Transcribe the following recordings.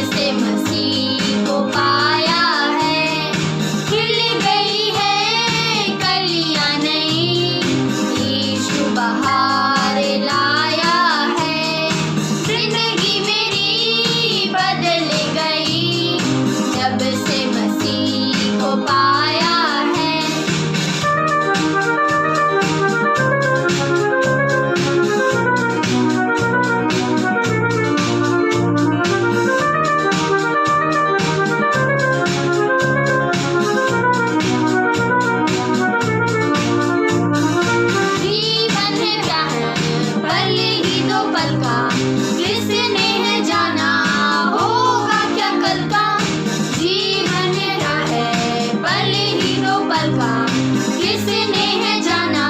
से मसीह को पाया है, खिल गई है कलियां नई, यीशु बहार लाया है, जिंदगी मेरी बदल गई, जब से मसीह को पाया है। जीवन है क्या है पल ही दो पल का, किसने है जाना होगा क्या कल का। जीवन क्या है पल ही दो पल का, किसने है जाना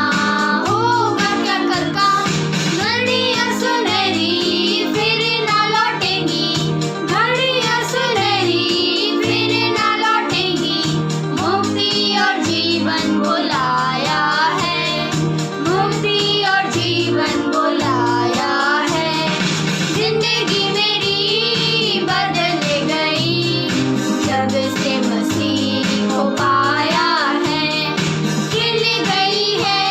होगा क्या कल का। घड़ियां सुनहरी फिर ना लौटेंगी, घड़ियां सुनहरी फिर ना लौटेंगी, मुक्ति और जीवन को लाया है, मुक्ति और जीवन को लाया है, जिंदगी मेरी बदल गई, जब से मसीह को पाया है, खिल गई है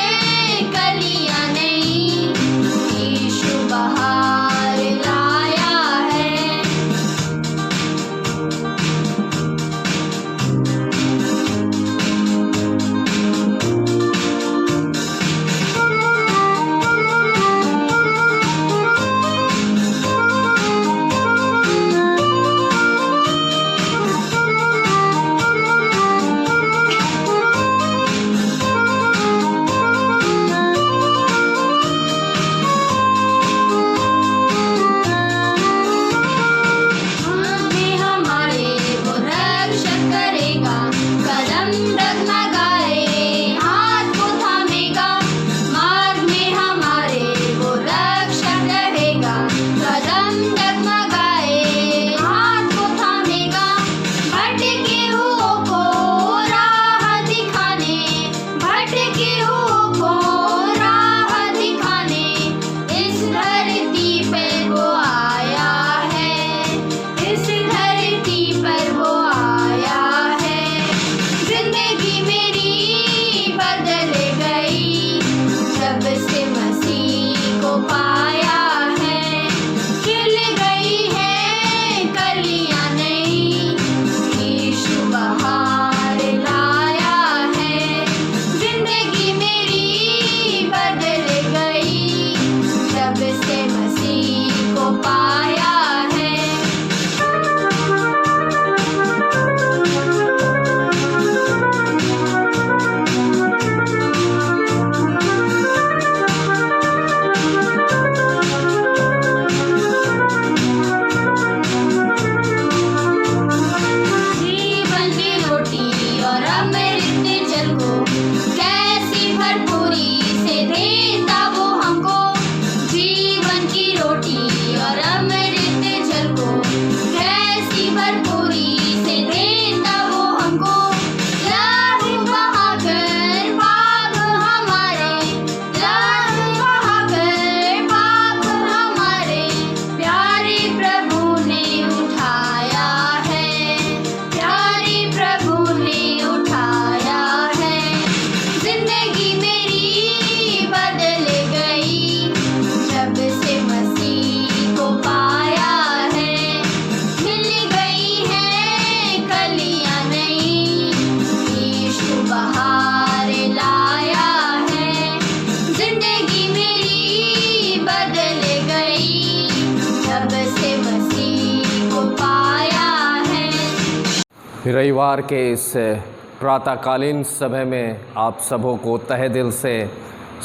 कलियां नई, यीशु बहार लाया है। हमें हमारे वो रक्षक करेगा, कदम डगमगाए हाथ को थामेगा, मार्ग में हमारे वो रक्षक रहेगा, कदम डगमगाए हाथ को थामेगा, भटके हुओं को राह दिखाने, भटके हुओं को राह दिखाने, इस धरती पर वो आया है, इस धरती पर वो आया है, जिंदगी मेरी बदल गई, जब से मसीह को पाया है, खिल गई है कलियां नई, यीशु बहार लाया है, जिंदगी मेरी बदल गई, जब से मसीह को पाया है। जीवन की रोटी और अमृत जल को, कैसी भरपूरी से देता वो हमको, जीवन की रोटी और अमृत जल को, कैसी भरपूरी से देता वो हमको, लहू बहाकर पाप हमारे, लहू बहाकर पाप हमारे, प्यारे प्रभु ने उठाया है, प्यारे प्रभु ने उठाया है, जिंदगी मेरी बदल गई, जब से मसीह को पाया है, मिल गई है कलियां नई, यीशु बहार लाया है, जिंदगी मेरी बदल गई, जब से मसीह को पाया है। रविवार के इस प्रातःकालीन समय में आप सबों को तहे दिल से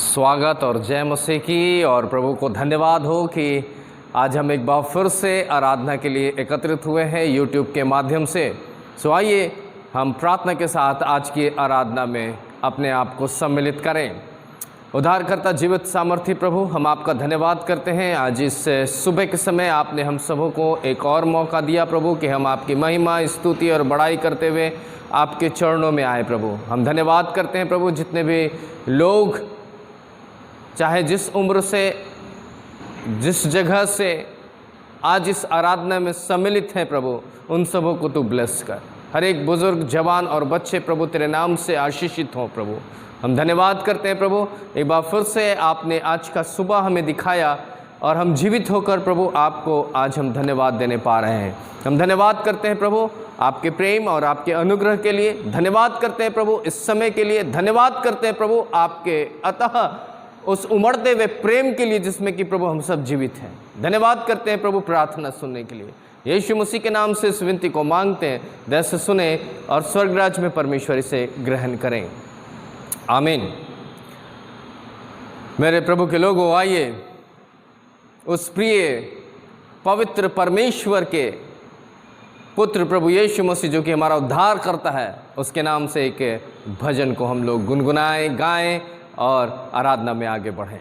स्वागत और जय मसीह की, और प्रभु को धन्यवाद हो कि आज हम एक बार फिर से आराधना के लिए एकत्रित हुए हैं यूट्यूब के माध्यम से। सो आइए हम प्रार्थना के साथ आज की आराधना में अपने आप को सम्मिलित करें। उद्धारकर्ता जीवित सामर्थी प्रभु, हम आपका धन्यवाद करते हैं। आज इस सुबह के समय आपने हम सबों को एक और मौका दिया प्रभु कि हम आपकी महिमा, स्तुति और बड़ाई करते हुए आपके चरणों में आए प्रभु। हम धन्यवाद करते हैं प्रभु, जितने भी लोग चाहे जिस उम्र से, जिस जगह से आज इस आराधना में सम्मिलित हैं प्रभु, उन सबों को तू ब्लेस कर। हर एक बुजुर्ग, जवान और बच्चे प्रभु तेरे नाम से आशीषित हों प्रभु। हम धन्यवाद करते हैं प्रभु, एक बार फिर से आपने आज का सुबह हमें दिखाया और हम जीवित होकर प्रभु आपको आज हम धन्यवाद देने पा रहे हैं। हम धन्यवाद करते हैं प्रभु आपके प्रेम और आपके अनुग्रह के लिए। धन्यवाद करते हैं प्रभु इस समय के लिए। धन्यवाद करते हैं प्रभु आपके अतः उस उमड़ते हुए प्रेम के लिए जिसमें कि प्रभु हम सब जीवित हैं। धन्यवाद करते हैं प्रभु प्रार्थना सुनने के लिए। यीशु मसीह के नाम से इस विनती को मांगते हैं, दया से सुने और स्वर्गराज में परमेश्वर इसे ग्रहण करें। आमीन। मेरे प्रभु के लोगों, आइए उस प्रिय पवित्र परमेश्वर के पुत्र प्रभु यीशु मसीह जो कि हमारा उद्धार करता है, उसके नाम से एक भजन को हम लोग गुनगुनाएं, गाएं और आराधना में आगे बढ़ें।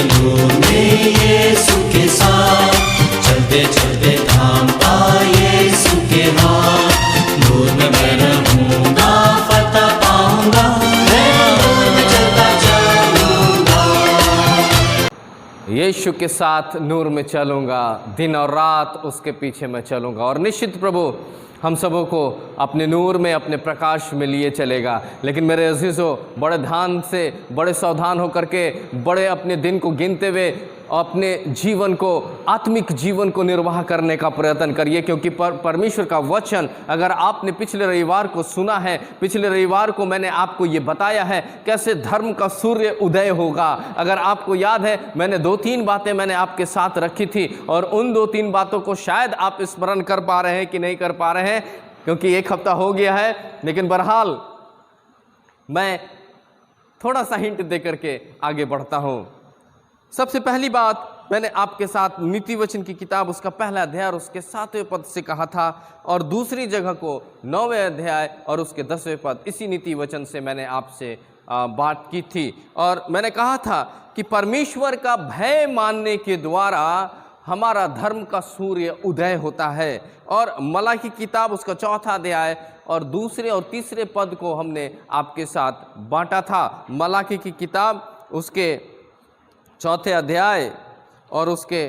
नूर में यीशु के साथ, चलते चलते थाम पाए यीशु के हाथ। नूर में मैं रहूंगा, फतह पाऊंगा, मैं नूर में चलता चलूंगा। यीशु के साथ नूर में चलूँगा, दिन और रात उसके पीछे मैं चलूँगा। और निश्चित प्रभु हम सबों को अपने नूर में, अपने प्रकाश में लिए चलेगा। लेकिन मेरे अजीज़ों, बड़े ध्यान से, बड़े सावधान होकर के, बड़े अपने दिन को गिनते हुए अपने जीवन को, आत्मिक जीवन को निर्वाह करने का प्रयत्न करिए, क्योंकि परमेश्वर का वचन, अगर आपने पिछले रविवार को सुना है, पिछले रविवार को मैंने आपको ये बताया है कैसे धर्म का सूर्य उदय होगा। अगर आपको याद है, मैंने 2-3 बातें मैंने आपके साथ रखी थी, और उन 2-3 बातों को शायद आप स्मरण कर पा रहे हैं कि नहीं कर पा रहे हैं, क्योंकि 1 हफ्ता हो गया है। लेकिन बहरहाल मैं थोड़ा सा हिंट दे करके आगे बढ़ता हूँ। सबसे पहली बात मैंने आपके साथ नीति वचन की किताब उसका पहला अध्याय और उसके 7वें पद से कहा था, और दूसरी जगह को 9वें अध्याय और उसके 10वें पद, इसी नीति वचन से मैंने आपसे बात की थी। और मैंने कहा था कि परमेश्वर का भय मानने के द्वारा हमारा धर्म का सूर्य उदय होता है। और मलाकी किताब उसका 4था अध्याय और 2 और 3 पद को हमने आपके साथ बांटा था। मलाकी की किताब उसके 4थे अध्याय और उसके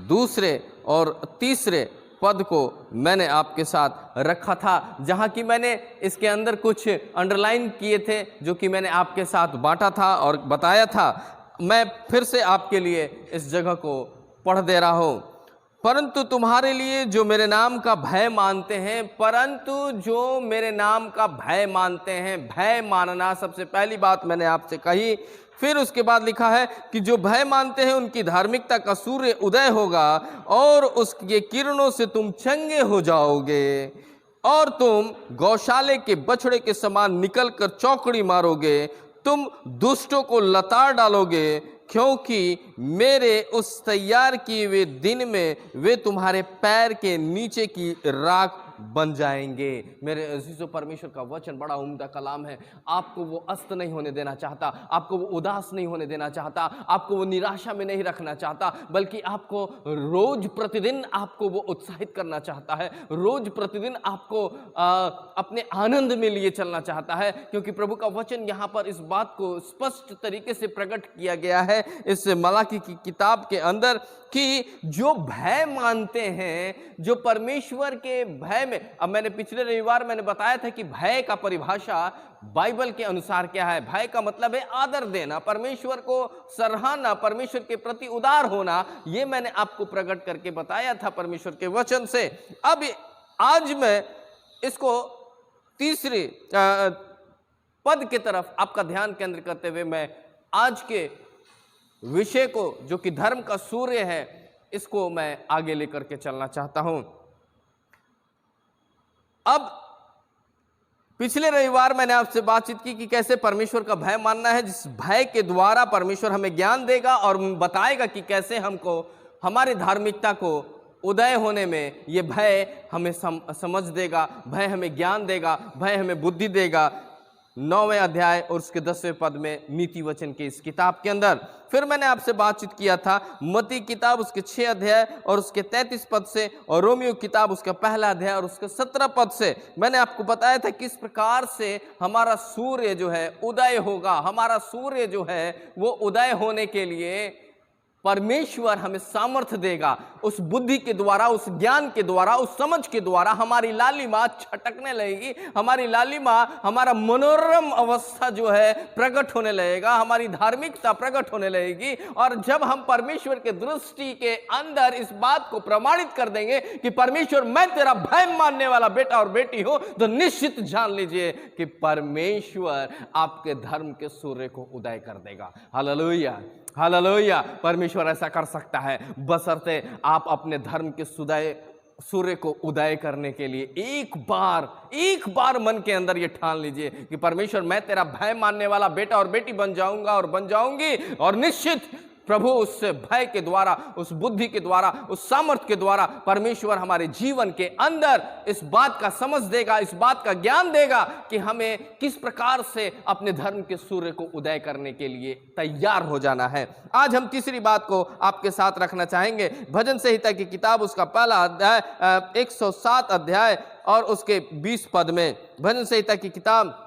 2 और 3 पद को मैंने आपके साथ रखा था, जहाँ की मैंने इसके अंदर कुछ अंडरलाइन किए थे, जो कि मैंने आपके साथ बांटा था और बताया था। मैं फिर से आपके लिए इस जगह को पढ़ दे रहा हूँ। परंतु तुम्हारे लिए जो मेरे नाम का भय मानते हैं, परंतु जो मेरे नाम का भय मानते हैं, भय मानना सबसे पहली बात मैंने आपसे कही। फिर उसके बाद लिखा है कि जो भय मानते हैं उनकी धार्मिकता का सूर्य उदय होगा, और उसके किरणों से तुम चंगे हो जाओगे, और तुम गौशाले के बछड़े के समान निकलकर चौकड़ी मारोगे, तुम दुष्टों को लताड़ डालोगे, क्योंकि मेरे उस तैयार किए हुए दिन में वे तुम्हारे पैर के नीचे की राख बन जाएंगे। मेरे अजीजों, परमेश्वर का वचन बड़ा उम्दा कलाम है। आपको वो अस्त नहीं होने देना चाहता, आपको वो उदास नहीं होने देना चाहता, आपको वो निराशा में नहीं रखना चाहता, बल्कि आपको रोज प्रतिदिन आपको वो उत्साहित करना चाहता है, रोज प्रतिदिन आपको अपने आनंद में लिए चलना चाहता है। क्योंकि प्रभु का वचन यहाँ पर इस बात को स्पष्ट तरीके से प्रकट किया गया है इस मलाकी की किताब के अंदर, कि जो भय मानते हैं, जो परमेश्वर के भय में, अब मैंने पिछले रविवार मैंने बताया था कि भय का परिभाषा बाइबल के अनुसार क्या है। भय का मतलब है आदर देना, परमेश्वर को सराहना, परमेश्वर के प्रति उदार होना। ये मैंने आपको प्रकट करके बताया था परमेश्वर के वचन से। अब आज मैं इसको 3 पद की तरफ आपका ध्यान केंद्रित करते हुए मैं आज के विषय को, जो कि धर्म का सूर्य है, इसको मैं आगे लेकर के चलना चाहता हूं। अब पिछले रविवार मैंने आपसे बातचीत की कि कैसे परमेश्वर का भय मानना है, जिस भय के द्वारा परमेश्वर हमें ज्ञान देगा और बताएगा कि कैसे हमको हमारी धार्मिकता को उदय होने में ये भय हमें समझ देगा, भय हमें ज्ञान देगा, भय हमें बुद्धि देगा। 9वें अध्याय और उसके 10वें पद में नीति वचन के इस किताब के अंदर। फिर मैंने आपसे बातचीत किया था मत्ती किताब उसके 6 अध्याय और उसके 33 पद से, और रोमियो किताब उसका पहला अध्याय और उसके 17 पद से मैंने आपको बताया था किस प्रकार से हमारा सूर्य जो है उदय होगा। हमारा सूर्य जो है वो उदय होने के लिए परमेश्वर हमें सामर्थ्य देगा, उस बुद्धि के द्वारा, उस ज्ञान के द्वारा, उस समझ के द्वारा हमारी लालिमा छटकने लगेगी, हमारी लालिमा, हमारा मनोरम अवस्था जो है प्रकट होने लगेगा, हमारी धार्मिकता प्रकट होने लगेगी। और जब हम परमेश्वर के दृष्टि के अंदर इस बात को प्रमाणित कर देंगे कि परमेश्वर मैं तेरा भय मानने वाला बेटा और बेटी हूं, तो निश्चित जान लीजिए कि परमेश्वर आपके धर्म के सूर्य को उदय कर देगा। Hallelujah, hallelujah. परमेश्वर ऐसा कर सकता है, बशर्ते आप अपने धर्म के सूर्य को उदय करने के लिए एक बार मन के अंदर ये ठान लीजिए कि परमेश्वर मैं तेरा भय मानने वाला बेटा और बेटी बन जाऊंगा और बन जाऊंगी, और निश्चित प्रभु उस भय के द्वारा, उस बुद्धि के द्वारा, उस सामर्थ्य के द्वारा परमेश्वर हमारे जीवन के अंदर इस बात का समझ देगा, इस बात का ज्ञान देगा कि हमें किस प्रकार से अपने धर्म के सूर्य को उदय करने के लिए तैयार हो जाना है। आज हम तीसरी बात को आपके साथ रखना चाहेंगे। भजन संहिता की किताब उसका पहला अध्याय 107 अध्याय और उसके 20 पद में, भजन संहिता की किताब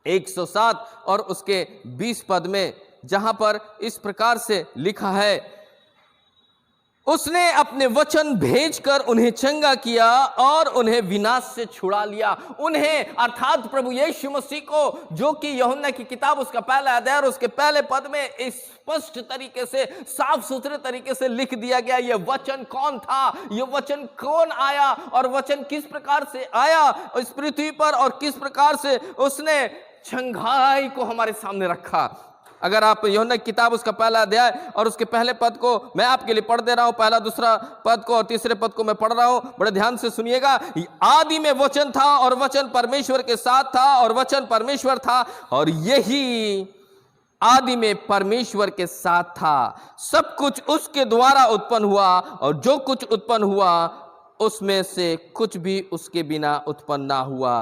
107 और उसके 20 पद में, जहां पर इस प्रकार से लिखा है, उसने अपने वचन भेजकर उन्हें चंगा किया और उन्हें विनाश से छुड़ा लिया। उन्हें अर्थात प्रभु यीशु मसीह को, जो कि यूहन्ना की किताब उसका पहला अध्याय और उसके पहले पद में स्पष्ट तरीके से, साफ सुथरे तरीके से लिख दिया गया। यह वचन कौन था, यह वचन कौन आया और वचन किस प्रकार से आया इस पृथ्वी पर और किस प्रकार से उसने चंगाई को हमारे सामने रखा। अगर आप यूहन्ना की किताब उसका पहला अध्याय और उसके पहले पद को मैं आपके लिए पढ़ दे रहा हूं, पहला दूसरा पद को और तीसरे पद को मैं पढ़ रहा हूं, बड़े ध्यान से सुनिएगा। आदि में वचन था और वचन परमेश्वर के साथ था और वचन परमेश्वर था और यही आदि में परमेश्वर के साथ था। सब कुछ उसके द्वारा उत्पन्न हुआ और जो कुछ उत्पन्न हुआ उसमें से कुछ भी उसके बिना उत्पन्न ना हुआ।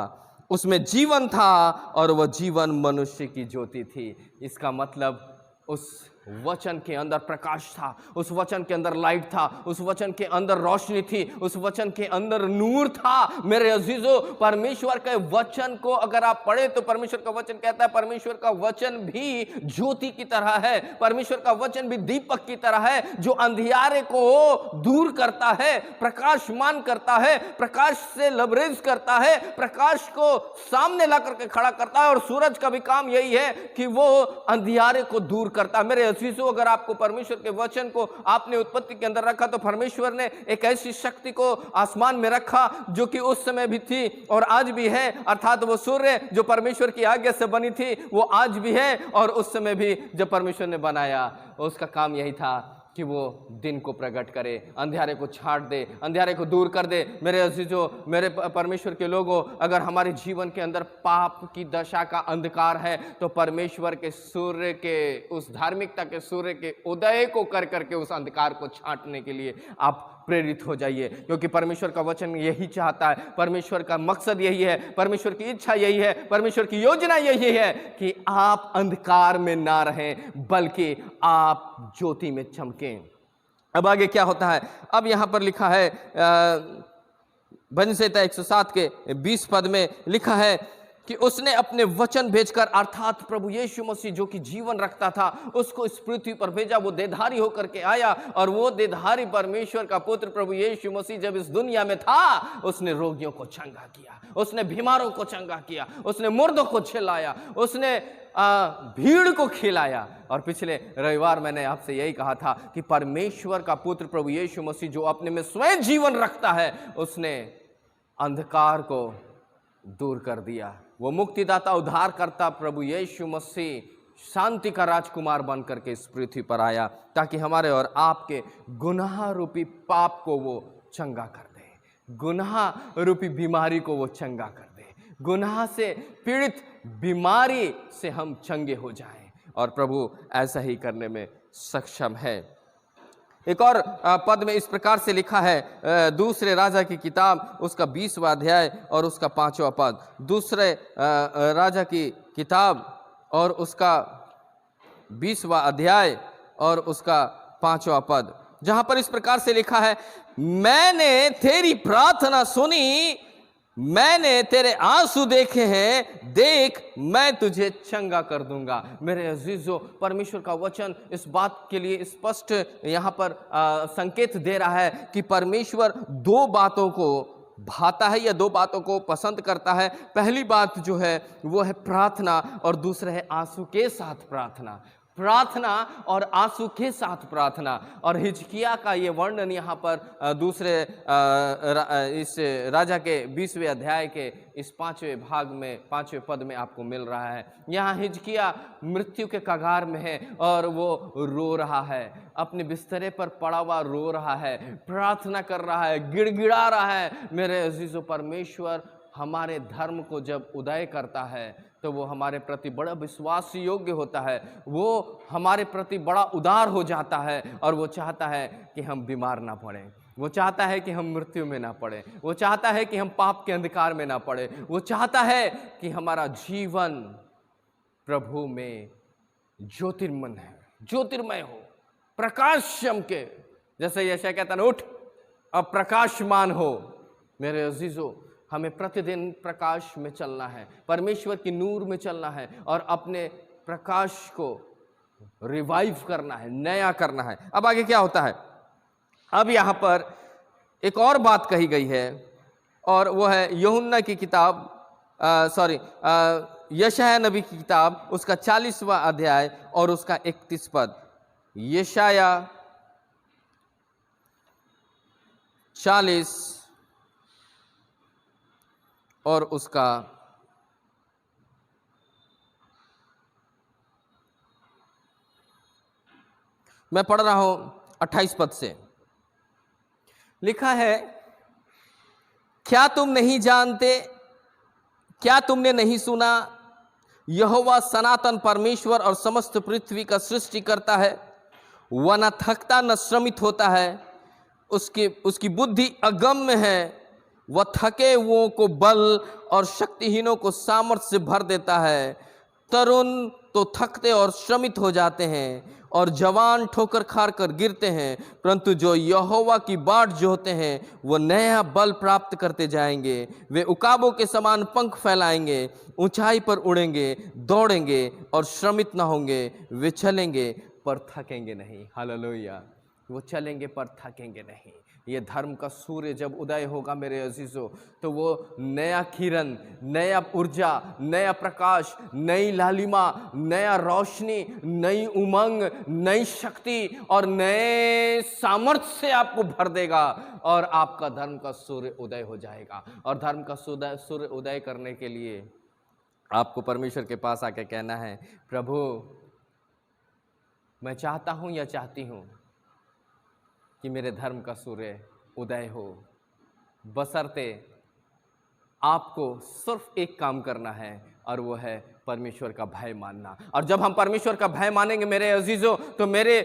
उसमें जीवन था और वह जीवन मनुष्य की ज्योति थी। इसका मतलब उस वचन के अंदर प्रकाश था, उस वचन के अंदर लाइट था, उस वचन के अंदर रोशनी थी, उस वचन के अंदर नूर था। मेरे अजीजों, परमेश्वर के वचन को अगर आप पढ़े तो परमेश्वर का वचन कहता है परमेश्वर का वचन भी ज्योति की तरह है, परमेश्वर का वचन भी दीपक की तरह है, जो अंधियारे को दूर करता है, प्रकाशमान करता है, प्रकाश से लबरेज करता है, प्रकाश को सामने ला करके खड़ा करता है। और सूरज का भी काम यही है कि वो अंधियारे को दूर करता है। मेरे अजीजों, अगर आपको परमेश्वर के वचन को आपने उत्पत्ति के अंदर रखा तो परमेश्वर ने एक ऐसी शक्ति को आसमान में रखा जो कि उस समय भी थी और आज भी है, अर्थात वो सूर्य जो परमेश्वर की आज्ञा से बनी थी वो आज भी है और उस समय भी जब परमेश्वर ने बनाया उसका काम यही था कि वो दिन को प्रकट करे, अंधेरे को छाट दे, अंधेरे को दूर कर दे। मेरे अजीजों, मेरे परमेश्वर के लोगों, अगर हमारे जीवन के अंदर पाप की दशा का अंधकार है तो परमेश्वर के सूर्य के, उस धार्मिकता के सूर्य के उदय को कर करके उस अंधकार को छांटने के लिए आप प्रेरित हो जाइए, क्योंकि परमेश्वर का वचन यही चाहता है, परमेश्वर का मकसद यही है, परमेश्वर की इच्छा यही है, परमेश्वर की योजना यही है कि आप अंधकार में ना रहें बल्कि आप ज्योति में चमकें। अब आगे क्या होता है, अब यहां पर लिखा है भजन संहिता 107 के 20 पद में लिखा है कि उसने अपने वचन भेजकर, अर्थात प्रभु यीशु मसीह जो कि जीवन रखता था उसको इस पृथ्वी पर भेजा। वो देहधारी होकर के आया और वो देहधारी परमेश्वर का पुत्र प्रभु यीशु मसीह जब इस दुनिया में था उसने रोगियों को चंगा किया, उसने बीमारों को चंगा किया, उसने मुर्दों को छिलाया, उसने भीड़ को खिलाया। और पिछले रविवार मैंने आपसे यही कहा था कि परमेश्वर का पुत्र प्रभु यीशु मसीह जो अपने में स्वयं जीवन रखता है उसने अंधकार को दूर कर दिया। वो मुक्तिदाता, उद्धारकर्ता प्रभु यीशु मसीह शांति का राजकुमार बन करके इस पृथ्वी पर आया ताकि हमारे और आपके गुनाह रूपी पाप को वो चंगा कर दे, गुनाह रूपी बीमारी को वो चंगा कर दे, गुनाह से पीड़ित बीमारी से हम चंगे हो जाएं। और प्रभु ऐसा ही करने में सक्षम है। एक और पद में इस प्रकार से लिखा है, दूसरे राजा की किताब उसका 20वां अध्याय और उसका 5वां पद, दूसरे राजा की किताब और उसका 20वां अध्याय और उसका 5वां पद, जहां पर इस प्रकार से लिखा है, मैंने तेरी प्रार्थना सुनी, मैंने तेरे आंसू देखे हैं, देख मैं तुझे चंगा कर दूंगा। मेरे अजीजों, परमेश्वर का वचन इस बात के लिए स्पष्ट यहाँ पर संकेत दे रहा है कि परमेश्वर दो बातों को भाता है या दो बातों को पसंद करता है। पहली बात जो है वो है प्रार्थना और दूसरा है आंसू के साथ प्रार्थना, प्रार्थना और आंसू के साथ प्रार्थना। और हिजकिया का ये वर्णन यहाँ पर दूसरे इस राजा के 20वें अध्याय के इस 5वें भाग में 5वें पद में आपको मिल रहा है। यहाँ हिजकिया मृत्यु के कगार में है और वो रो रहा है, अपने बिस्तरे पर पड़ा हुआ रो रहा है, प्रार्थना कर रहा है, गिड़गिड़ा रहा है। मेरे अजीजों, परमेश्वर हमारे धर्म को जब उदय करता है तो वो हमारे प्रति बड़ा विश्वास योग्य होता है, वो हमारे प्रति बड़ा उदार हो जाता है और वो चाहता है कि हम बीमार ना पड़ें, वो चाहता है कि हम मृत्यु में ना पड़े, वो चाहता है कि हम पाप के अंधकार में ना पड़े, वो चाहता है कि हमारा जीवन प्रभु में ज्योतिर्मय हो, प्रकाश चमके, जैसे यशायाह कहता है उठ अब प्रकाशमान हो। मेरे अजीजों, हमें प्रतिदिन प्रकाश में चलना है, परमेश्वर की नूर में चलना है और अपने प्रकाश को रिवाइव करना है, नया करना है। अब आगे क्या होता है, अब यहाँ पर एक और बात कही गई है और वो है यूहन्ना की किताब यशायाह नबी की किताब, उसका 40वां अध्याय और उसका 31 पद। यशायाह 40 और उसका मैं पढ़ रहा हूं 28 पद से। लिखा है, क्या तुम नहीं जानते, क्या तुमने नहीं सुना, यहोवा सनातन परमेश्वर और समस्त पृथ्वी का सृष्टि करता है, वह न थकता न श्रमित होता है, उसकी बुद्धि अगम्य है, वह थके हुओं को बल और शक्तिहीनों को सामर्थ्य से भर देता है। तरुण तो थकते और श्रमित हो जाते हैं और जवान ठोकर खार कर गिरते हैं, परंतु जो यहोवा की बाट जोहते हैं वो नया बल प्राप्त करते जाएंगे। वे उकाबों के समान पंख फैलाएंगे, ऊंचाई पर उड़ेंगे, दौड़ेंगे और श्रमित न होंगे, वे चलेंगे पर थकेंगे नहीं। हालेलुया। वो चलेंगे पर थकेंगे नहीं। ये धर्म का सूर्य जब उदय होगा मेरे अजीजों, तो वो नया किरण, नया ऊर्जा, नया प्रकाश, नई लालिमा, नया रोशनी, नई उमंग, नई शक्ति और नए सामर्थ्य से आपको भर देगा और आपका धर्म का सूर्य उदय हो जाएगा। और धर्म का सूर्य उदय करने के लिए आपको परमेश्वर के पास आके कहना है, प्रभु मैं चाहता हूँ या चाहती हूँ कि मेरे धर्म का सूर्य उदय हो, बशर्ते आपको सिर्फ एक काम करना है और वो है परमेश्वर का भय मानना। और जब हम परमेश्वर का भय मानेंगे मेरे अजीजों, तो मेरे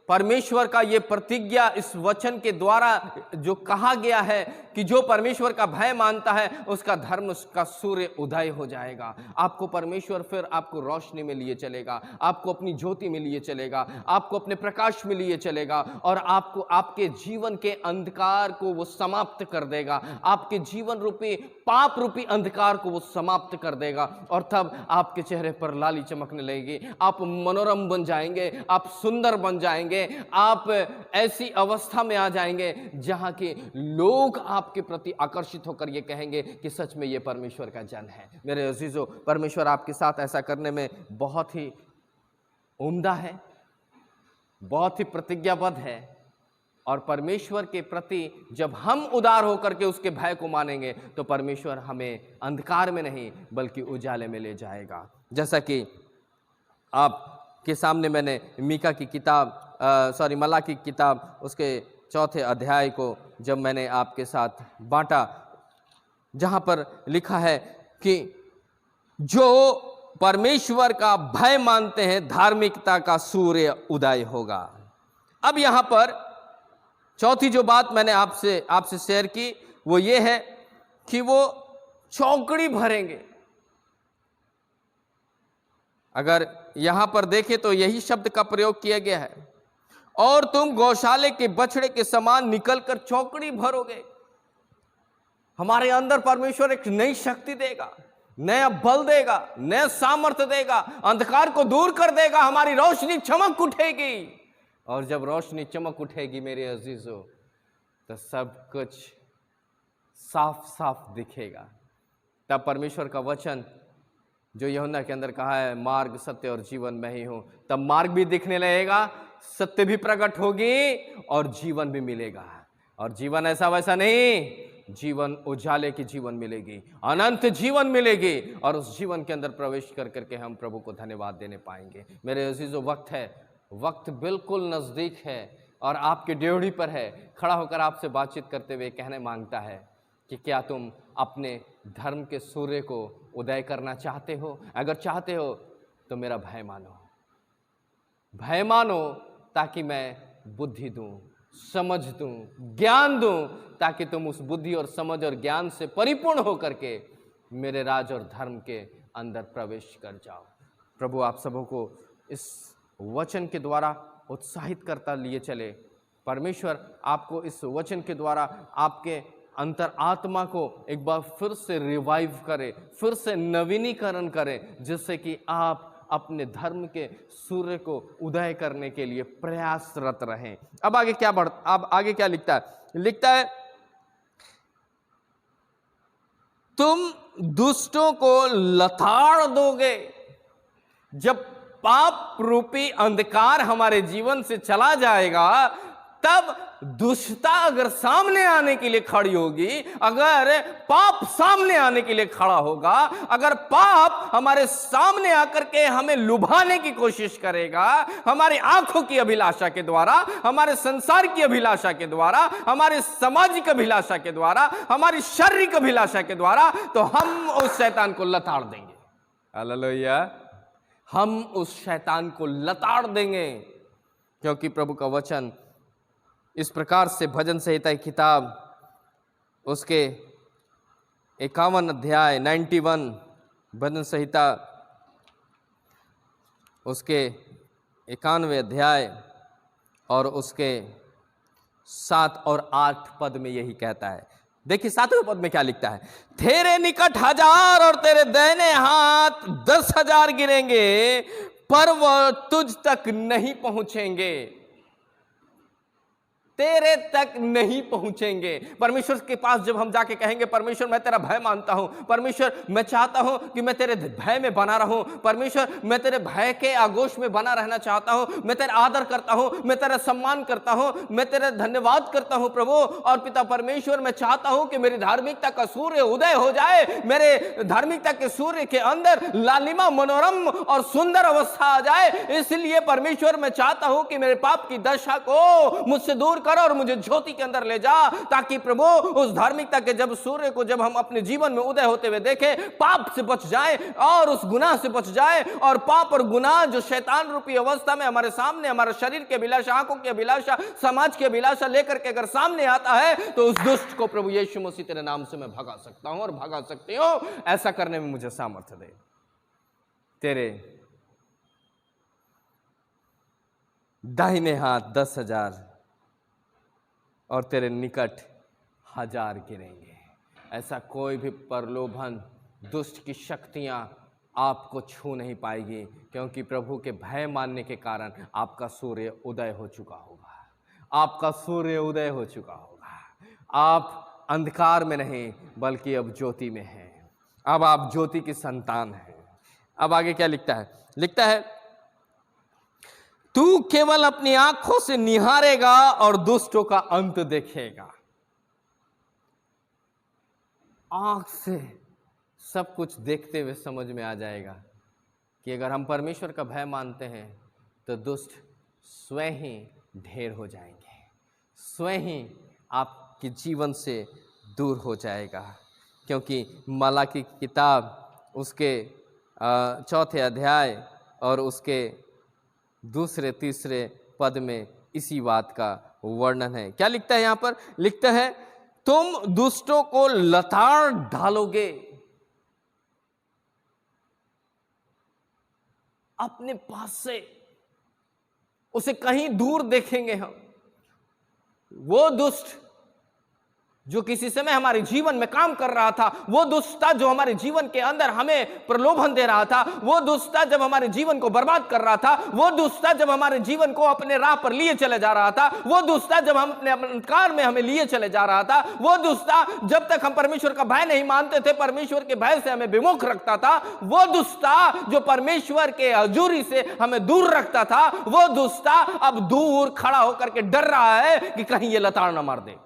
परमेश्वर का ये प्रतिज्ञा इस वचन के द्वारा जो कहा गया है कि जो परमेश्वर का भय मानता है उसका धर्म का सूर्य उदय हो जाएगा। आपको परमेश्वर फिर आपको रोशनी में लिए चलेगा, आपको अपनी ज्योति में लिए चलेगा, आपको अपने प्रकाश में लिए चलेगा और आपको आपके जीवन के अंधकार को वो समाप्त कर देगा, आपके जीवन रूपी पाप रूपी अंधकार को वो समाप्त कर देगा और तब आपके चेहरे पर लाली चमकने लगेगी, आप मनोरम बन जाएंगे, आप सुंदर बन जाएंगे, आप ऐसी अवस्था में आ जाएंगे जहां के लोग आपके प्रति आकर्षित होकर ये कहेंगे कि सच में ये परमेश्वर का जन है। मेरे अजीजों, परमेश्वर आपके साथ ऐसा करने में बहुत ही उम्दा है, बहुत ही प्रतिज्ञाबद्ध है और परमेश्वर के प्रति जब हम उदार होकर के उसके भय को मानेंगे तो परमेश्वर हमें अंधकार में नहीं बल्कि उजाले में ले जाएगा। जैसा कि आपके सामने मैंने मीका की किताब मलाकी की किताब उसके 4 अध्याय को जब मैंने आपके साथ बांटा, जहां पर लिखा है कि जो परमेश्वर का भय मानते हैं धार्मिकता का सूर्य उदय होगा। अब यहां पर चौथी जो बात मैंने आपसे शेयर की वो ये है कि वो चौकड़ी भरेंगे। अगर यहां पर देखें तो यही शब्द का प्रयोग किया गया है, और तुम गौशाले के बछड़े के समान निकलकर चौकड़ी भरोगे। हमारे अंदर परमेश्वर एक नई शक्ति देगा, नया बल देगा, नया सामर्थ्य देगा, अंधकार को दूर कर देगा, हमारी रोशनी चमक उठेगी और जब रोशनी चमक उठेगी मेरे अजीजों तो सब कुछ साफ साफ दिखेगा। तब परमेश्वर का वचन जो यूहन्ना के अंदर कहा है मार्ग सत्य और जीवन मैं ही हूं, तब मार्ग भी दिखने लगेगा, सत्य भी प्रकट होगी और जीवन भी मिलेगा। और जीवन ऐसा वैसा नहीं, जीवन उजाले की जीवन मिलेगी, अनंत जीवन मिलेगी और उस जीवन के अंदर प्रवेश कर करके हम प्रभु को धन्यवाद देने पाएंगे। मेरे अजीजों, वक्त बिल्कुल नज़दीक है और आपके ड्योढ़ी पर है। खड़ा होकर आपसे बातचीत करते हुए कहने मांगता है कि क्या तुम अपने धर्म के सूर्य को उदय करना चाहते हो? अगर चाहते हो तो मेरा भय मानो, भय मानो, ताकि मैं बुद्धि दूं, समझ दूं, ज्ञान दूं, ताकि तुम उस बुद्धि और समझ और ज्ञान से परिपूर्ण होकर के मेरे राज और धर्म के अंदर प्रवेश कर जाओ। प्रभु आप सबों को इस वचन के द्वारा उत्साहित करता लिए चले। परमेश्वर आपको इस वचन के द्वारा आपके अंतर आत्मा को एक बार फिर से रिवाइव करे, फिर से नवीनीकरण करे, जिससे कि आप अपने धर्म के सूर्य को उदय करने के लिए प्रयासरत रहें। अब आगे क्या लिखता है? लिखता है, तुम दुष्टों को लताड़ दोगे। जब पाप रूपी अंधकार हमारे जीवन से चला जाएगा, तब दुष्टता अगर सामने आने के लिए खड़ी होगी, अगर पाप सामने आने के लिए खड़ा होगा, अगर पाप हमारे सामने आकर के हमें लुभाने की कोशिश करेगा, हमारी आंखों की अभिलाषा के द्वारा, हमारे संसार की अभिलाषा के द्वारा, हमारे सामाजिक अभिलाषा के द्वारा, हमारी शारीरिक अभिलाषा के द्वारा, तो हम उस शैतान को लताड़ देंगे। हालेलुया, हम उस शैतान को लताड़ देंगे, क्योंकि प्रभु का वचन इस प्रकार से भजन संहिता की किताब उसके 51 अध्याय 91 भजन संहिता उसके 91 अध्याय और उसके 7 और 8 पद में यही कहता है। देखिए 7वें पद में क्या लिखता है? तेरे निकट 1000 और तेरे दाहिने हाथ 10,000 गिरेंगे, पर वह तुझ तक नहीं पहुंचेंगे, तेरे तक नहीं पहुंचेंगे। परमेश्वर के पास जब हम जाके कहेंगे, परमेश्वर मैं तेरा भय मानता हूं, परमेश्वर मैं चाहता हूं कि मैं तेरे भय में बना रहूं, परमेश्वर मैं तेरे भय के आगोश में बना रहना चाहता हूं, मैं तेरा आदर करता हूं, मैं तेरा सम्मान करता हूं, मैं तेरा धन्यवाद करता हूं प्रभु। और पिता परमेश्वर मैं चाहता हूं कि मेरी धार्मिकता का सूर्य उदय हो जाए, मेरे धार्मिकता के सूर्य के अंदर लालिमा मनोरम और सुंदर अवस्था आ जाए। इसलिए परमेश्वर मैं चाहता हूं कि मेरे पाप की दशा को मुझसे दूर कर और मुझे ज्योति के अंदर ले जा, ताकि प्रभु उस धार्मिकता के जब सूर्य को जब हम अपने जीवन में उदय होते हुए देखें, पाप से बच जाए और उस गुनाह से बच जाए। और पाप और गुनाह जो शैतान रूपी अवस्था में हमारे सामने, हमारे शरीर के अभिलाषा, आंखों की अभिलाषा, समाज की अभिलाषा लेकर के अगर सामने आता है, तो उस दुष्ट को प्रभु यीशु मसीह तेरे नाम से मैं भगा सकता हूं और भगा सकती हूं। ऐसा करने में मुझे सामर्थ्य दे। तेरे दाहिने हाथ 10,000 और तेरे निकट 1000 गिरेंगे। ऐसा कोई भी प्रलोभन, दुष्ट की शक्तियां आपको छू नहीं पाएगी, क्योंकि प्रभु के भय मानने के कारण आपका सूर्य उदय हो चुका होगा, आपका सूर्य उदय हो चुका होगा। आप अंधकार में नहीं बल्कि अब ज्योति में हैं, अब आप ज्योति की संतान हैं। अब आगे क्या लिखता है? लिखता है, तू केवल अपनी आंखों से निहारेगा और दुष्टों का अंत देखेगा। आंख से सब कुछ देखते हुए समझ में आ जाएगा कि अगर हम परमेश्वर का भय मानते हैं तो दुष्ट स्वयं ही ढेर हो जाएंगे, स्वयं ही आपके जीवन से दूर हो जाएगा। क्योंकि मलाकी की किताब उसके 4 अध्याय और उसके 2-3 पद में इसी बात का वर्णन है। क्या लिखता है यहां पर? लिखता है, तुम दुष्टों को लताड़ डालोगे, अपने पास से उसे कहीं दूर देखेंगे हम। वो दुष्ट जो किसी समय हमारे जीवन में काम कर रहा था, वो दुष्टता जो हमारे जीवन के अंदर हमें प्रलोभन दे रहा था, वो दुष्टता जब हमारे जीवन को बर्बाद कर रहा था, वो दुष्टता जब हमारे जीवन को अपने राह पर लिए चले जा रहा था, वो दुष्टता जब हम अपने अंधकार में हमें लिए चले जा रहा था, वो दुष्टता जब तक हम परमेश्वर का भय नहीं मानते थे, परमेश्वर के भय से हमें विमुख रखता था, वो दुष्टता जो परमेश्वर के हजूरी से हमें दूर रखता था, वो दुष्टता अब दूर खड़ा होकर के डर रहा है कि कहीं ये लताड़ ना मार दे,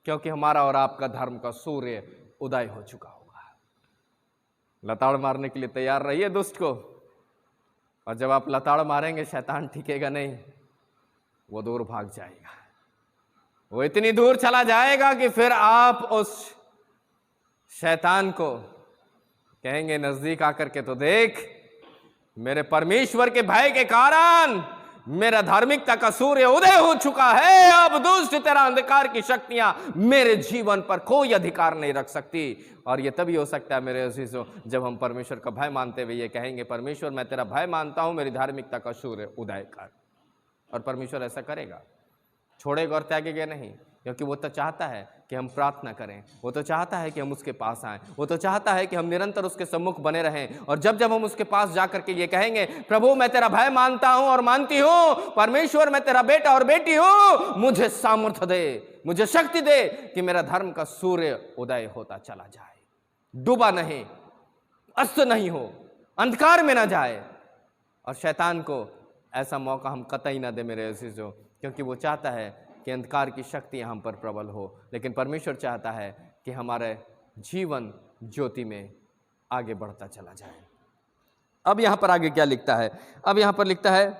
क्योंकि हमारा और आपका धर्म का सूर्य उदय हो चुका होगा। लताड़ मारने के लिए तैयार रहिए दुष्ट को, और जब आप लताड़ मारेंगे शैतान टिकेगा नहीं, वो दूर भाग जाएगा, वो इतनी दूर चला जाएगा कि फिर आप उस शैतान को कहेंगे नजदीक आकर के तो देख, मेरे परमेश्वर के भय के कारण मेरा धार्मिकता का सूर्य उदय हो चुका है। अब दुष्ट तेरा अंधकार की शक्तियां मेरे जीवन पर कोई अधिकार नहीं रख सकती। और ये तभी हो सकता है मेरे अजीजों, जब हम परमेश्वर का भय मानते हुए ये कहेंगे, परमेश्वर मैं तेरा भय मानता हूं, मेरी धार्मिकता का सूर्य उदय कर। और परमेश्वर ऐसा करेगा, छोड़ेगा और त्यागेगा नहीं, क्योंकि वो तो चाहता है कि हम प्रार्थना करें, वो तो चाहता है कि हम उसके पास आएं, वो तो चाहता है कि हम निरंतर उसके सम्मुख बने रहें। और जब जब हम उसके पास जाकर के ये कहेंगे, प्रभु मैं तेरा भय मानता हूं और मानती हूं, परमेश्वर मैं तेरा बेटा और बेटी हूं, मुझे सामर्थ्य दे, मुझे शक्ति दे कि मेरा धर्म का सूर्य उदय होता चला जाए, डूबा नहीं, अस्त नहीं हो, अंधकार में ना जाए। और शैतान को ऐसा मौका हम कतई ना दे मेरे अजीजों, क्योंकि वो चाहता है कि अंधकार की शक्ति हम पर प्रबल हो। लेकिन परमेश्वर चाहता है कि हमारे जीवन ज्योति में आगे बढ़ता चला जाए। अब यहां पर आगे क्या लिखता है? अब यहां पर लिखता है,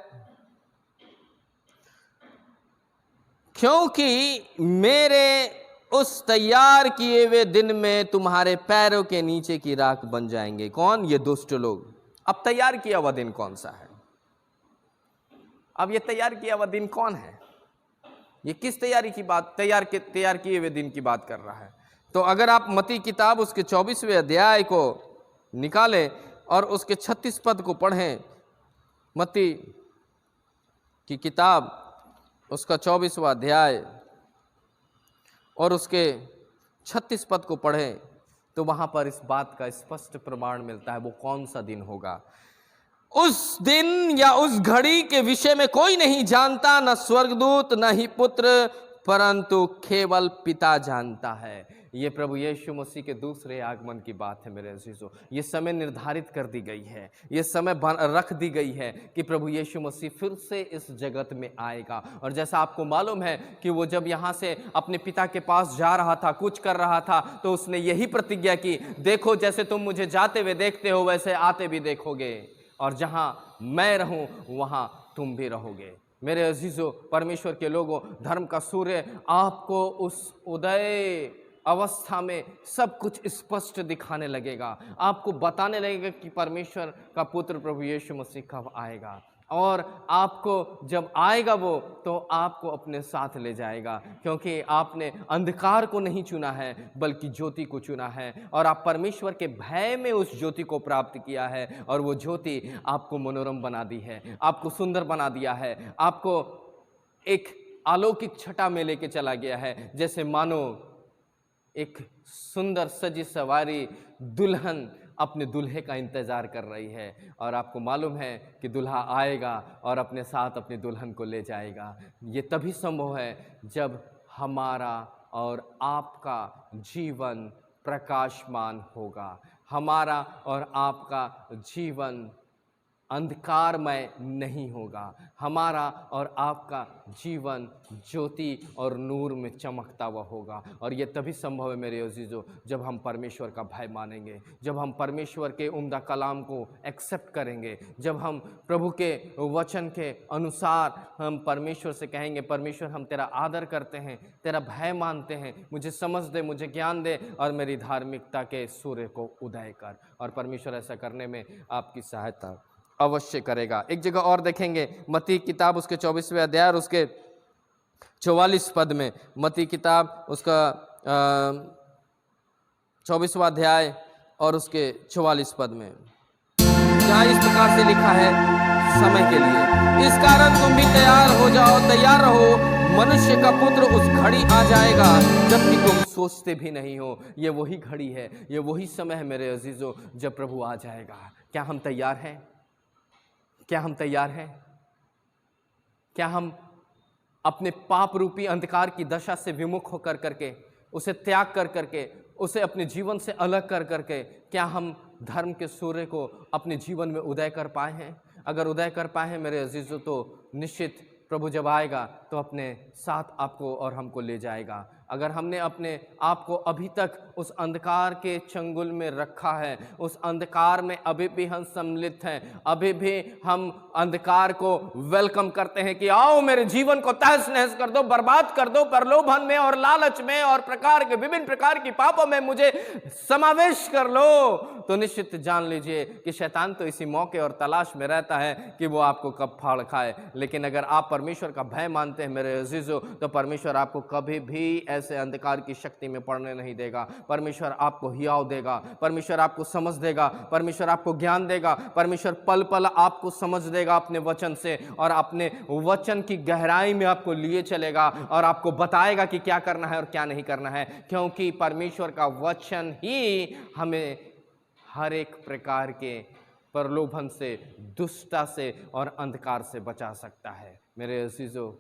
क्योंकि मेरे उस तैयार किए हुए दिन में तुम्हारे पैरों के नीचे की राख बन जाएंगे। कौन? ये दुष्ट लोग। अब तैयार किया हुआ दिन कौन सा है? अब ये तैयार किया हुआ दिन कौन है? ये किस तैयारी की बात, तैयार किए हुए दिन की बात कर रहा है? तो अगर आप मत्ती किताब उसके 24वें अध्याय को निकालें और उसके 36 पद को पढ़ें, मत्ती की किताब उसका 24वां अध्याय और उसके 36 पद को पढ़ें, तो वहां पर इस बात का स्पष्ट प्रमाण मिलता है। वो कौन सा दिन होगा? उस दिन या उस घड़ी के विषय में कोई नहीं जानता, न स्वर्गदूत न ही पुत्र, परंतु केवल पिता जानता है। ये प्रभु यीशु मसीह के दूसरे आगमन की बात है मेरे अजीजों। ये समय निर्धारित कर दी गई है, ये समय रख दी गई है कि प्रभु यीशु मसीह फिर से इस जगत में आएगा। और जैसा आपको मालूम है कि वो जब यहाँ से अपने पिता के पास जा रहा था, कुछ कर रहा था, तो उसने यही प्रतिज्ञा की, देखो जैसे तुम मुझे जाते हुए देखते हो वैसे आते भी देखोगे, और जहां मैं रहूं वहां तुम भी रहोगे। मेरे अजीजों, परमेश्वर के लोगों, धर्म का सूर्य आपको उस उदय अवस्था में सब कुछ स्पष्ट दिखाने लगेगा, आपको बताने लगेगा कि परमेश्वर का पुत्र प्रभु यीशु मसीह कब आएगा। और आपको जब आएगा वो, तो आपको अपने साथ ले जाएगा, क्योंकि आपने अंधकार को नहीं चुना है बल्कि ज्योति को चुना है। और आप परमेश्वर के भय में उस ज्योति को प्राप्त किया है, और वो ज्योति आपको मनोरम बना दी है, आपको सुंदर बना दिया है, आपको एक अलौकिक छटा में लेके चला गया है। जैसे मानो एक सुंदर सजी सवारी दुल्हन अपने दूल्हे का इंतजार कर रही है, और आपको मालूम है कि दूल्हा आएगा और अपने साथ अपनी दुल्हन को ले जाएगा। ये तभी संभव है जब हमारा और आपका जीवन प्रकाशमान होगा, हमारा और आपका जीवन अंधकारमय नहीं होगा, हमारा और आपका जीवन ज्योति और नूर में चमकता हुआ होगा। और ये तभी संभव है मेरे अजीजों, जब हम परमेश्वर का भय मानेंगे, जब हम परमेश्वर के उम्दा कलाम को एक्सेप्ट करेंगे, जब हम प्रभु के वचन के अनुसार हम परमेश्वर से कहेंगे, परमेश्वर हम तेरा आदर करते हैं, तेरा भय मानते हैं, मुझे समझ दे, मुझे ज्ञान दे, और मेरी धार्मिकता के सूर्य को उदय कर। और परमेश्वर ऐसा करने में आपकी सहायता अवश्य करेगा। एक जगह और देखेंगे, मत्ती किताब उसके 24वें अध्याय और उसके 44 पद में, मत्ती किताब उसका 24वां अध्याय और उसके 44 पद में, जहाँ इस प्रकार से लिखा है, समय के लिए इस कारण तुम भी तैयार हो जाओ, तैयार रहो, मनुष्य का पुत्र उस घड़ी आ जाएगा जबकि तुम सोचते भी नहीं हो। ये वही घड़ी है, ये वही समय है मेरे अजीजों, जब प्रभु आ जाएगा। क्या हम तैयार हैं? क्या हम तैयार हैं? क्या हम अपने पाप रूपी अंधकार की दशा से विमुख होकर करके, उसे त्याग कर करके, उसे अपने जीवन से अलग कर करके, क्या हम धर्म के सूर्य को अपने जीवन में उदय कर पाए हैं? अगर उदय कर पाए हैं मेरे अजीजों, तो निश्चित प्रभु जब आएगा तो अपने साथ आपको और हमको ले जाएगा। अगर हमने अपने आप को अभी तक उस अंधकार के चंगुल में रखा है। उस अंधकार में अभी भी हम सम्मिलित हैं, अभी भी हम अंधकार को वेलकम करते हैं कि आओ मेरे जीवन को तहस नहस कर दो, बर्बाद कर दो, प्रलोभन में और लालच में और विभिन्न प्रकार की पापों में मुझे समावेश कर लो। तो निश्चित जान लीजिए कि शैतान तो इसी मौके और तलाश में रहता है कि वो आपको कब फाड़ खाए। लेकिन अगर आप परमेश्वर का भय मानते हैं मेरे अजीजों, तो परमेश्वर आपको कभी भी ऐसे अंधकार की शक्ति में पड़ने नहीं देगा। परमेश्वर आपको हियाव देगा, परमेश्वर आपको समझ देगा, परमेश्वर आपको ज्ञान देगा, परमेश्वर पल पल आपको समझ देगा अपने वचन से, और अपने वचन की गहराई में आपको लिए चलेगा और आपको बताएगा कि क्या करना है और क्या नहीं करना है, क्योंकि परमेश्वर का वचन ही हमें हर एक प्रकार के प्रलोभन से, दुष्टता से और अंधकार से बचा सकता है। मेरे अजीजों,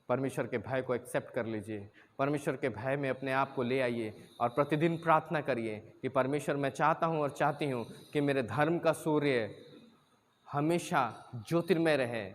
परमेश्वर के भय को एक्सेप्ट कर लीजिए, परमेश्वर के भय में अपने आप को ले आइए और प्रतिदिन प्रार्थना करिए कि परमेश्वर, मैं चाहता हूँ और चाहती हूँ कि मेरे धर्म का सूर्य हमेशा ज्योतिर्मय रहे,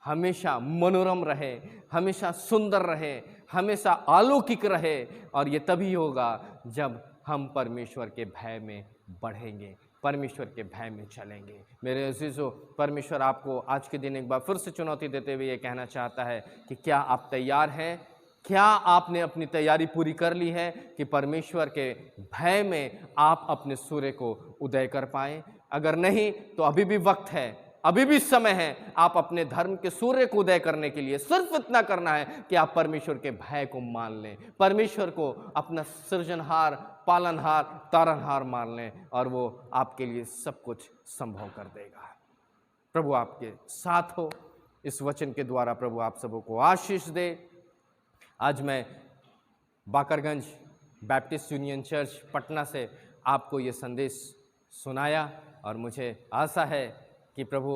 हमेशा मनोरम रहे, हमेशा सुंदर रहे, हमेशा अलौकिक रहे। और ये तभी होगा जब हम परमेश्वर के भय में बढ़ेंगे, परमेश्वर के भय में चलेंगे। मेरे अजीजों, परमेश्वर आपको आज के दिन एक बार फिर से चुनौती देते हुए ये कहना चाहता है कि क्या आप तैयार हैं? क्या आपने अपनी तैयारी पूरी कर ली है कि परमेश्वर के भय में आप अपने सूर्य को उदय कर पाएं? अगर नहीं तो अभी भी वक्त है, अभी भी समय है। आप अपने धर्म के सूर्य को उदय करने के लिए सिर्फ इतना करना है कि आप परमेश्वर के भय को मान लें, परमेश्वर को अपना सृजनहार, पालनहार, तारनहार मान लें, और वो आपके लिए सब कुछ संभव कर देगा। प्रभु आपके साथ हो। इस वचन के द्वारा प्रभु आप सबों को आशीष दे। आज मैं Bakarganj Baptist Union Church Patna से आपको ये संदेश सुनाया, और मुझे आशा है कि प्रभु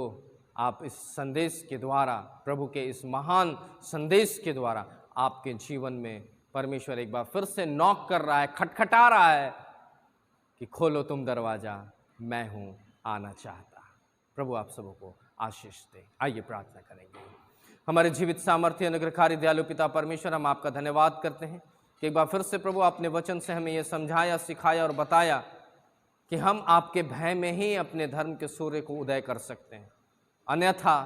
आप इस संदेश के द्वारा, प्रभु के इस महान संदेश के द्वारा आपके जीवन में परमेश्वर एक बार फिर से नॉक कर रहा है, खटखटा रहा है कि खोलो तुम दरवाज़ा, मैं हूँ, आना चाहता। प्रभु आप सबों को आशीष दे। आइए प्रार्थना करेंगे। हमारे जीवित सामर्थ्य अनुग्रहकारी दयालु पिता परमेश्वर, हम आपका धन्यवाद करते हैं कि एक बार फिर से प्रभु आपने वचन से हमें यह समझाया, सिखाया और बताया कि हम आपके भय में ही अपने धर्म के सूर्य को उदय कर सकते हैं। अन्यथा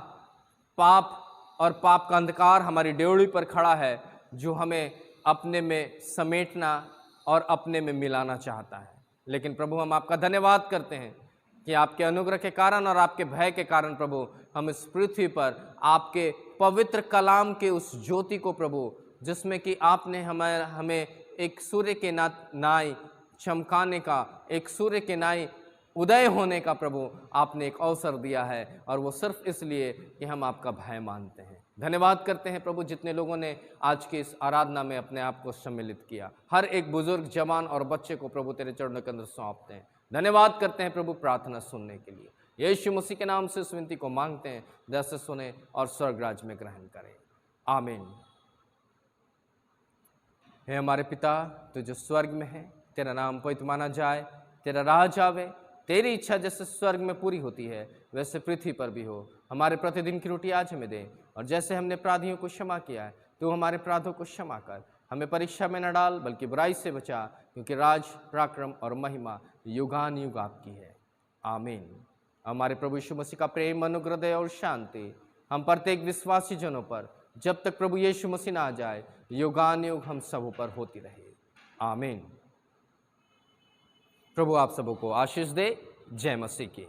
पाप और पाप का अंधकार हमारी ड्योढ़ी पर खड़ा है, जो हमें अपने में समेटना और अपने में मिलाना चाहता है। लेकिन प्रभु हम आपका धन्यवाद करते हैं कि आपके अनुग्रह के कारण और आपके भय के कारण प्रभु हम इस पृथ्वी पर आपके पवित्र कलाम के उस ज्योति को प्रभु, जिसमें कि आपने हमें एक सूर्य के नाई चमकाने का, एक सूर्य के नाई उदय होने का प्रभु आपने एक अवसर दिया है, और वो सिर्फ इसलिए कि हम आपका भय मानते हैं। धन्यवाद करते हैं प्रभु जितने लोगों ने आज की इस आराधना में अपने आप को सम्मिलित किया। हर एक बुजुर्ग, जवान और बच्चे को प्रभु तेरे चरणों के अंदर सौंपते हैं। धन्यवाद करते हैं प्रभु प्रार्थना सुनने के लिए। यीशु मसीह के नाम से इस विनती को मांगते हैं, जैसे सुने और स्वर्ग राज्य में ग्रहण करें। आमीन। हे हमारे पिता, तू जो स्वर्ग में है, तेरा नाम पवित्र माना जाए, तेरा राज आवे, तेरी इच्छा जैसे स्वर्ग में पूरी होती है वैसे पृथ्वी पर भी हो। हमारे प्रतिदिन की रोटी आज हमें दे, और जैसे हमने अपराधियों को क्षमा किया है, तो हमारे अपराधों को क्षमा कर। हमें परीक्षा में न डाल, बल्कि बुराई से बचा, क्योंकि राज, पराक्रम और महिमा युगान युग आपकी है। आमीन। हमारे प्रभु यीशु मसीह का प्रेम, अनुग्रह और शांति हम प्रत्येक विश्वासी जनों पर, जब तक प्रभु यीशु मसीह ना आ जाए, युगान युग हम सब पर होती रहे। आमीन। प्रभु आप सबों को आशीष दे। जय मसीह की।